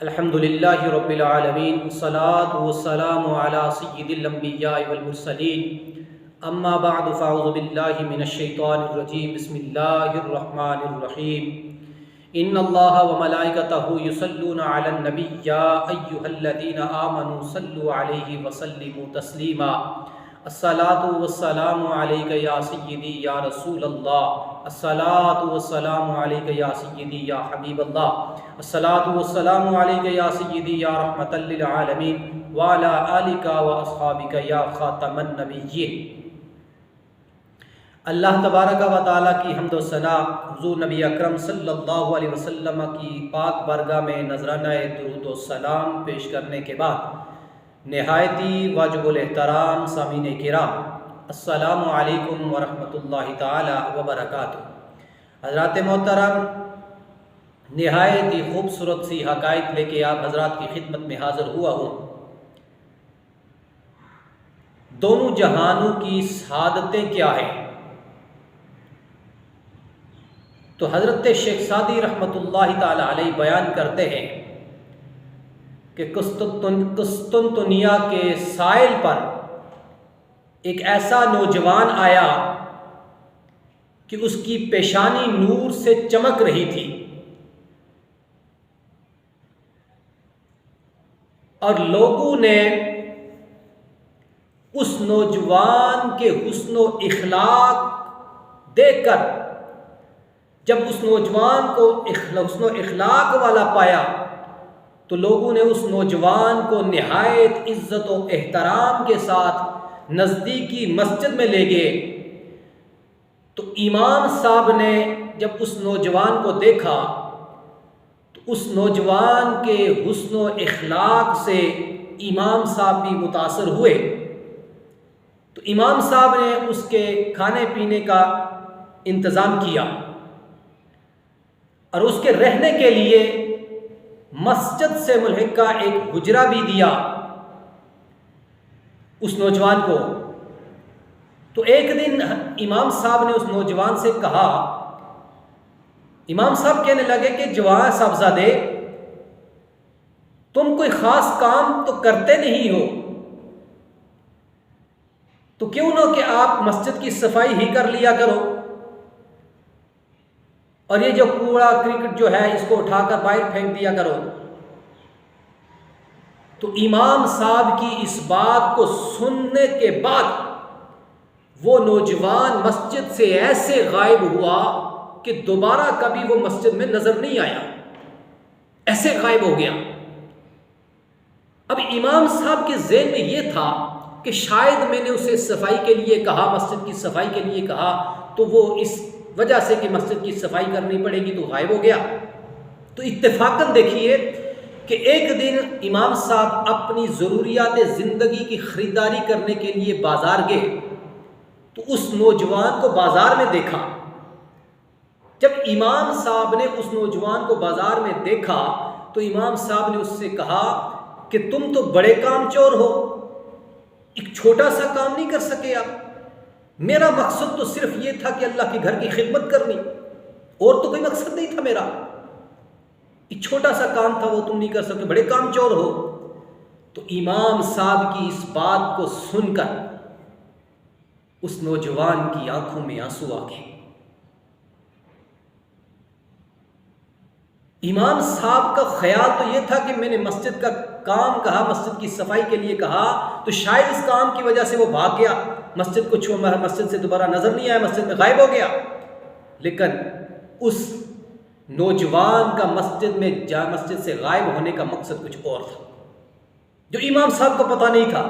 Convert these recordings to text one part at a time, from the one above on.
الحمدللہ رب العالمین والصلاة والسلام علی سید الانبیاء والمرسلین اما بعد فاعوذ باللہ من الشیطان الرجیم بسم اللہ الرحمن الرحیم ان اللہ وملائکتہ یصلون علی النبی یا ایہا الذین آمنوا صلوا علیہ وسلموا تسلیما الصلاة والسلام علیک یا سیدی یا رسول اللہ الصلاة والسلام علیک یا سیدی یا حبیب اللہ الصلاة والسلام علیک یا سیدی یا رحمت للعالمین وعلی آلک و اصحابک یا خاتم النبیین۔ اللہ تبارک و تعالیٰ کی حمد و ثنا حضور نبی اکرم صلی اللہ علیہ وسلم کی پاک بارگاہ میں نذرانہ درود و سلام پیش کرنے کے بعد نہایتی واجب الاحترام سامعین کرام السلام علیکم ورحمۃ اللہ تعالی وبرکاتہ۔ حضرات محترم، نہایت ہی خوبصورت سی حقائق لے کے آپ حضرات کی خدمت میں حاضر ہوا ہوں۔ دونوں جہانوں کی سعادتیں کیا ہیں؟ تو حضرت شیخ سعدی رحمۃ اللہ تعالی علیہ بیان کرتے ہیں کہ قسطنطنیہ کے ساحل پر ایک ایسا نوجوان آیا کہ اس کی پیشانی نور سے چمک رہی تھی، اور لوگوں نے اس نوجوان کے حسن و اخلاق دیکھ کر جب اس نوجوان کو حسن و اخلاق والا پایا تو لوگوں نے اس نوجوان کو نہایت عزت و احترام کے ساتھ نزدیکی مسجد میں لے گئے۔ تو امام صاحب نے جب اس نوجوان کو دیکھا تو اس نوجوان کے حسن و اخلاق سے امام صاحب بھی متاثر ہوئے۔ تو امام صاحب نے اس کے کھانے پینے کا انتظام کیا اور اس کے رہنے کے لیے مسجد سے ملحقہ ایک حجرہ بھی دیا اس نوجوان کو۔ تو ایک دن امام صاحب نے اس نوجوان سے کہا، امام صاحب کہنے لگے کہ جوان صاحبزادے، تم کوئی خاص کام تو کرتے نہیں ہو، تو کیوں نہ کہ آپ مسجد کی صفائی ہی کر لیا کرو، اور یہ جو کوڑا کرکٹ جو ہے اس کو اٹھا کر باہر پھینک دیا کرو۔ تو امام صاحب کی اس بات کو سننے کے بعد وہ نوجوان مسجد سے ایسے غائب ہوا کہ دوبارہ کبھی وہ مسجد میں نظر نہیں آیا، ایسے غائب ہو گیا۔ اب امام صاحب کے ذہن میں یہ تھا کہ شاید میں نے اسے صفائی کے لیے کہا، مسجد کی صفائی کے لیے کہا، تو وہ اس وجہ سے کہ مسجد کی صفائی کرنی پڑے گی تو غائب ہو گیا۔ تو اتفاقاً دیکھیے کہ ایک دن امام صاحب اپنی ضروریات زندگی کی خریداری کرنے کے لیے بازار گئے تو اس نوجوان کو بازار میں دیکھا۔ جب امام صاحب نے اس نوجوان کو بازار میں دیکھا تو امام صاحب نے اس سے کہا کہ تم تو بڑے کام چور ہو، ایک چھوٹا سا کام نہیں کر سکے آپ؟ میرا مقصد تو صرف یہ تھا کہ اللہ کے گھر کی خدمت کرنی، اور تو کوئی مقصد نہیں تھا میرا، ایک چھوٹا سا کام تھا وہ تم نہیں کر سکتے، بڑے کام چور ہو۔ تو امام صاحب کی اس بات کو سن کر اس نوجوان کی آنکھوں میں آنسو آ گئے۔ امام صاحب کا خیال تو یہ تھا کہ میں نے مسجد کا کام کہا، مسجد کی صفائی کے لیے کہا، تو شاید اس کام کی وجہ سے وہ بھاگ گیا، مسجد کو مسجد سے دوبارہ نظر نہیں آیا، مسجد میں غائب ہو گیا۔ لیکن اس نوجوان کا مسجد سے غائب ہونے کا مقصد کچھ اور تھا جو امام صاحب کو پتہ نہیں تھا۔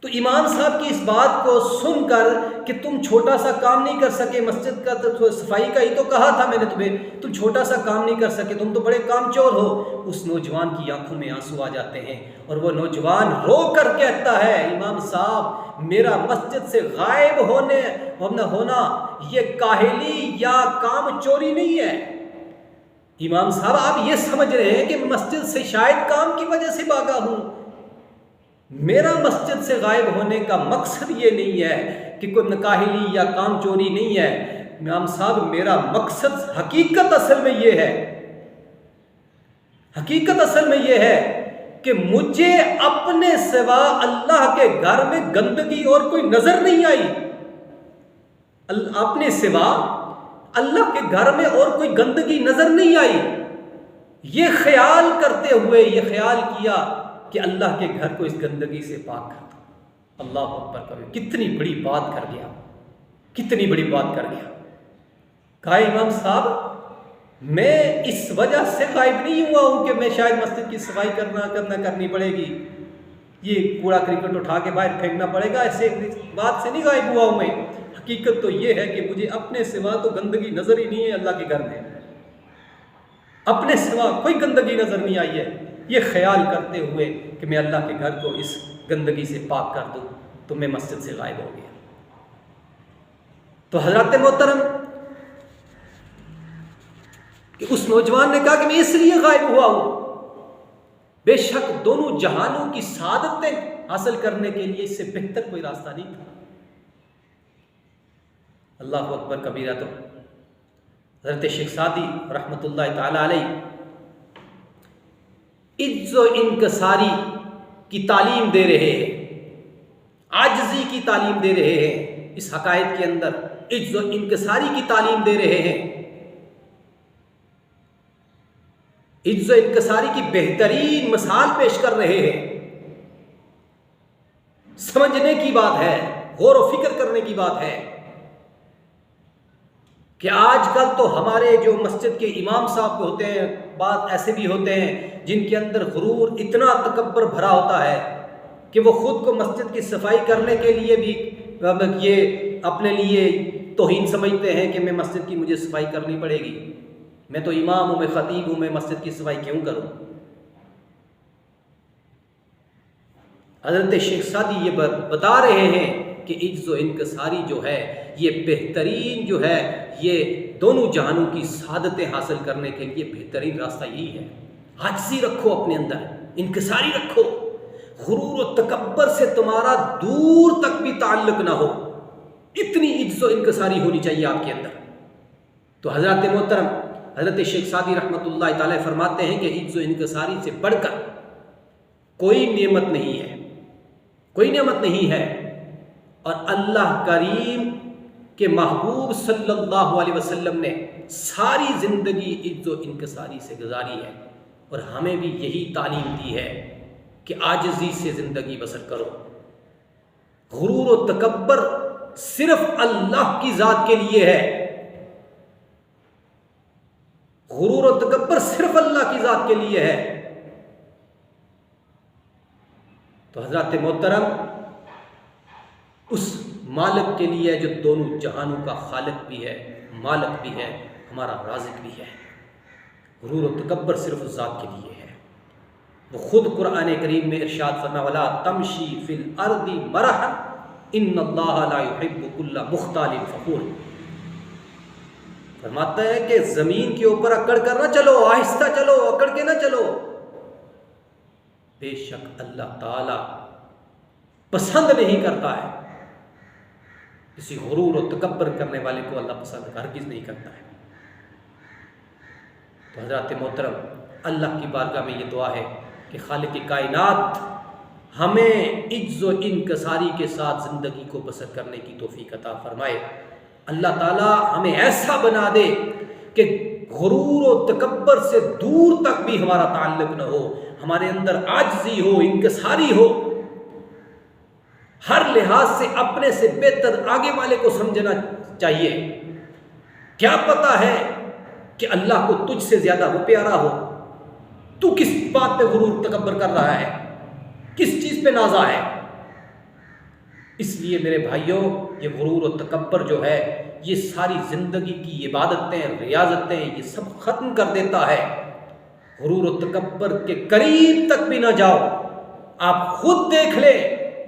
تو امام صاحب کی اس بات کو سن کر کہ تم چھوٹا سا کام نہیں کر سکے، مسجد کا تو صفائی کا ہی تو کہا تھا میں نے تمہیں، تم چھوٹا سا کام نہیں کر سکے، تم تو بڑے کام چور ہو، اس نوجوان کی آنکھوں میں آنسو آ جاتے ہیں، اور وہ نوجوان رو کر کہتا ہے، امام صاحب میرا مسجد سے غائب ہونا یہ کاہلی یا کام چوری نہیں ہے۔ امام صاحب آپ یہ سمجھ رہے ہیں کہ مسجد سے شاید کام کی وجہ سے بھاگا ہوں، میرا مسجد سے غائب ہونے کا مقصد یہ نہیں ہے کہ کوئی کاہلی یا کام چوری نہیں ہے، امام صاحب میرا مقصد حقیقت اصل میں یہ ہے حقیقت اصل میں یہ ہے کہ مجھے اپنے سوا اللہ کے گھر میں گندگی اور کوئی نظر نہیں آئی. اپنے سوا اللہ کے گھر میں اور کوئی گندگی نظر نہیں آئی. یہ خیال کرتے ہوئے یہ خیال کیا کہ اللہ کے گھر کو اس گندگی سے پاک کر دو. اللہ اکبر کرو، کتنی بڑی بات کر گیا، کتنی بڑی بات کر گیا. کہا امام صاحب میں اس وجہ سے غائب نہیں ہوا ہوں کہ میں شاید مسجد کی صفائی کرنی پڑے گی، یہ کوڑا کرکٹ اٹھا کے باہر پھینکنا پڑے گا، ایسے بات سے نہیں غائب ہوا ہوں میں. حقیقت تو یہ ہے کہ مجھے اپنے سوا تو گندگی نظر ہی نہیں ہے اللہ کے گھر میں، اپنے سوا کوئی گندگی نظر نہیں آئی ہے. یہ خیال کرتے ہوئے کہ میں اللہ کے گھر کو اس گندگی سے پاک کر دوں تو میں مسجد سے غائب ہو گیا. تو حضرات محترم کہ اس نوجوان نے کہا کہ میں اس لیے غائب ہوا ہوں. بے شک دونوں جہانوں کی سعادتیں حاصل کرنے کے لیے اس سے بہتر کوئی راستہ نہیں تھا. اللہ اکبر کبیرہ. تو حضرت شیخ سعدی رحمۃ اللہ تعالی علیہ عجز و انکساری کی تعلیم دے رہے ہیں، عاجزی کی تعلیم دے رہے ہیں. اس حقائق کے اندر عجز و انکساری کی تعلیم دے رہے ہیں. عجز و انکساری کی بہترین مثال پیش کر رہے ہیں. سمجھنے کی بات ہے، غور و فکر کرنے کی بات ہے کہ آج کل تو ہمارے جو مسجد کے امام صاحب ہوتے ہیں، بعض ایسے بھی ہوتے ہیں جن کے اندر غرور اتنا تکبر بھرا ہوتا ہے کہ وہ خود کو مسجد کی صفائی کرنے کے لیے بھی یہ اپنے لیے توہین سمجھتے ہیں کہ میں مسجد کی مجھے صفائی کرنی پڑے گی، میں تو امام ہوں، میں خطیب ہوں، میں مسجد کی صفائی کیوں کروں. حضرت شیخ سعدی یہ بتا رہے ہیں کہ عجز و انکساری جو ہے یہ بہترین جو ہے، یہ دونوں جہانوں کی سعادتیں حاصل کرنے کے لیے بہترین راستہ یہی ہے. عاجزی رکھو اپنے اندر، انکساری رکھو. غرور و تکبر سے تمہارا دور تک بھی تعلق نہ ہو، اتنی عجز و انکساری ہونی چاہیے آپ کے اندر. تو حضرت محترم حضرت شیخ سعدی رحمۃ اللہ تعالی فرماتے ہیں کہ عجز و انکساری سے بڑھ کر کوئی نعمت نہیں ہے، کوئی نعمت نہیں ہے. اور اللہ کریم کے محبوب صلی اللہ علیہ وسلم نے ساری زندگی عجز و انکساری سے گزاری ہے، اور ہمیں بھی یہی تعلیم دی ہے کہ عاجزی سے زندگی بسر کرو. غرور و تکبر صرف اللہ کی ذات کے لیے ہے، غرور و تکبر صرف اللہ کی ذات کے لیے ہے. تو حضرات محترم اس مالک کے لیے جو دونوں جہانوں کا خالق بھی ہے، مالک بھی ہے، ہمارا رازق بھی ہے. غرور و تکبر صرف اس ذات کے لیے ہے. وہ خود قرآن کریم میں ارشاد فرمایا وَلَا تَمْشِي فِي الْأَرْضِ مَرَحًا إِنَّ اللَّهَ لَا يُحِبُّ كُلَّ مُخْتَالٍ فَخُورٍ. فرماتا ہے کہ زمین کے اوپر اکڑ کر نہ چلو، آہستہ چلو، اکڑ کے نہ چلو. بے شک اللہ تعالی پسند نہیں کرتا ہے، کسی غرور و تکبر کرنے والے کو اللہ پسند ہرگز نہیں کرتا ہے. تو حضرات محترم اللہ کی بارگاہ میں یہ دعا ہے کہ خالق کائنات ہمیں عجز و انکساری کے ساتھ زندگی کو بسر کرنے کی توفیق عطا فرمائے. اللہ تعالیٰ ہمیں ایسا بنا دے کہ غرور و تکبر سے دور تک بھی ہمارا تعلق نہ ہو، ہمارے اندر عاجزی ہو، انکساری ہو، ہر لحاظ سے اپنے سے بہتر آگے والے کو سمجھنا چاہیے. کیا پتا ہے کہ اللہ کو تجھ سے زیادہ وہ پیارا ہو، تو کس بات پہ غرور تکبر کر رہا ہے، کس چیز پہ نازا ہے. اس لیے میرے بھائیوں یہ غرور و تکبر جو ہے یہ ساری زندگی کی عبادتیں، ریاضتیں، یہ سب ختم کر دیتا ہے. غرور و تکبر کے قریب تک بھی نہ جاؤ. آپ خود دیکھ لیں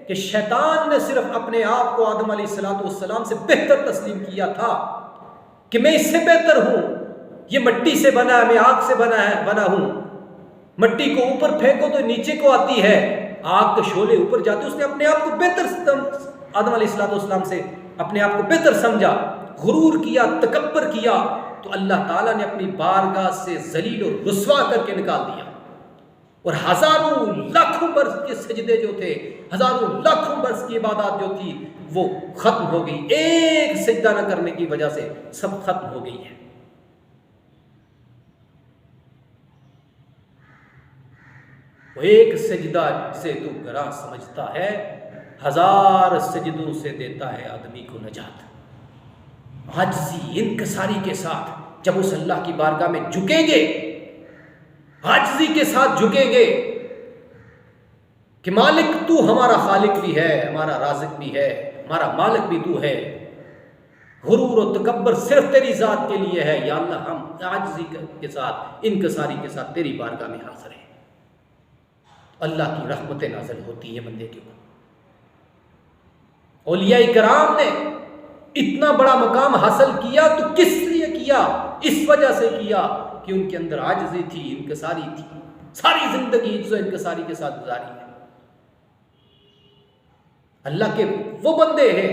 کہ شیطان نے صرف اپنے آپ کو آدم علیہ السلام سے بہتر تسلیم کیا تھا کہ میں اس سے بہتر ہوں، یہ مٹی سے بنا ہے، میں آگ سے بنا ہوں. مٹی کو اوپر پھینکو تو نیچے کو آتی ہے، آگ کے شعلے اوپر جاتے. اس نے اپنے آپ کو بہتر آدم علیہ السلام سے اپنے آپ کو بہتر سمجھا، غرور کیا، تکبر کیا، تو اللہ تعالیٰ نے اپنی بارگاہ سے ذلیل و رسوا کر کے نکال دیا. اور ہزاروں لاکھوں برس کے سجدے جو تھے، ہزاروں لاکھوں برس کی عبادات جو تھی وہ ختم ہو گئی، ایک سجدہ نہ کرنے کی وجہ سے سب ختم ہو گئی ہے۔ وہ ایک سجدہ سے تو گراں سمجھتا ہے، ہزار سجدوں سے دیتا ہے آدمی کو نجات۔ عاجزی انکساری کے ساتھ جب اس اللہ کی بارگاہ میں جھکیں گے، عاجزی کے ساتھ جھکیں گے کہ مالک تو ہمارا خالق بھی ہے، ہمارا رازق بھی ہے، ہمارا مالک بھی تو ہے، غرور و تکبر صرف تیری ذات کے لیے ہے، یا اللہ ہم عاجزی کے ساتھ انکساری کے ساتھ تیری بارگاہ میں حاضر ہیں۔ اللہ کی رحمتیں نازل ہوتی ہے بندے کے اوپر۔ اولیاء کرام نے اتنا بڑا مقام حاصل کیا تو کس لیے کیا؟ اس وجہ سے کیا کہ ان کے اندر عاجزی تھی، انکساری تھی، ساری زندگی عجز و انکساری کے ساتھ گزاری ہے۔ اللہ کے وہ بندے ہیں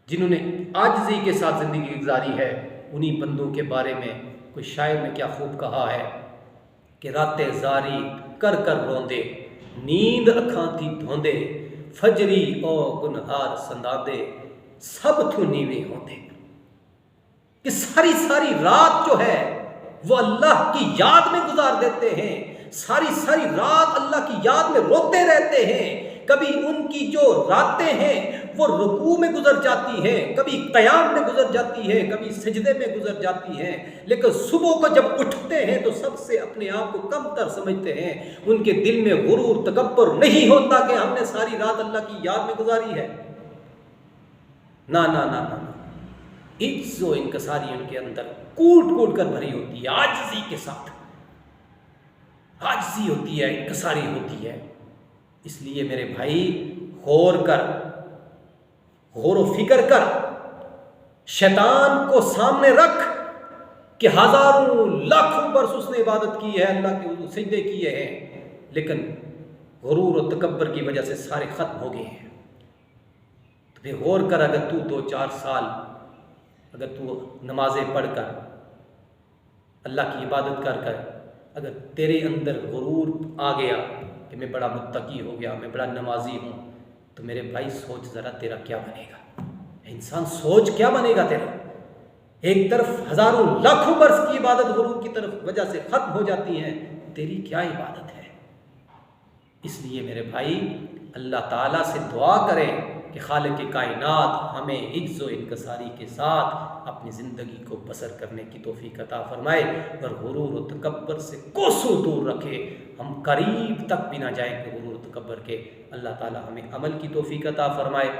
جنہوں نے عاجزی کے ساتھ زندگی گزاری ہے، انہی بندوں کے بارے میں کوئی شاعر نے کیا خوب کہا ہے کہ راتیں زاری کر کر روندے، نیند اکھاں تھی دھوندے، فجری او گنہار سندادے، سب تھو نیوے ہوندے۔ کہ ساری ساری رات جو ہے وہ اللہ کی یاد میں گزار دیتے ہیں، ساری رات اللہ کی یاد میں روتے رہتے ہیں۔ کبھی ان کی جو راتیں ہیں وہ رکوع میں گزر جاتی ہیں، کبھی قیام میں گزر جاتی ہے، کبھی سجدے میں گزر جاتی ہیں، لیکن صبح کو جب اٹھتے ہیں تو سب سے اپنے آپ کو کم تر سمجھتے ہیں۔ ان کے دل میں غرور تکبر نہیں ہوتا کہ ہم نے ساری رات اللہ کی یاد میں گزاری ہے۔ نہ نہ نہ نہ، عجز و انکساری ان کے اندر کوٹ کوٹ کر بھری ہوتی ہے، عاجزی کے ساتھ عاجزی ہوتی ہے، انکساری ہوتی ہے۔ اس لیے میرے بھائی غور کر، غور و فکر کر، شیطان کو سامنے رکھ کہ ہزاروں لاکھوں برس اس نے عبادت کی ہے، اللہ کے سجدے کیے ہیں، لیکن غرور و تکبر کی وجہ سے سارے ختم ہو گئے ہیں۔ تو پھر غور کر، اگر تو 2-4 سال اگر تو نمازیں پڑھ کر، اللہ کی عبادت کر کر اگر تیرے اندر غرور آ گیا کہ میں بڑا متقی ہو گیا، میں بڑا نمازی ہوں، تو میرے بھائی سوچ ذرا تیرا کیا بنے گا؟ انسان سوچ کیا بنے گا تیرا؟ ایک طرف ہزاروں لاکھوں برس کی عبادت غرور کی طرف وجہ سے ختم ہو جاتی ہے، تیری کیا عبادت ہے؟ اس لیے میرے بھائی اللہ تعالیٰ سے دعا کریں کہ خالق کائنات ہمیں عجز و انکساری کے ساتھ اپنی زندگی کو بسر کرنے کی توفیق عطا فرمائے، اور غرور و تکبر سے کوسوں دور رکھے، ہم قریب تک بھی نہ جائیں کہ غرور و تکبر کے۔ اللہ تعالیٰ ہمیں عمل کی توفیق عطا فرمائے۔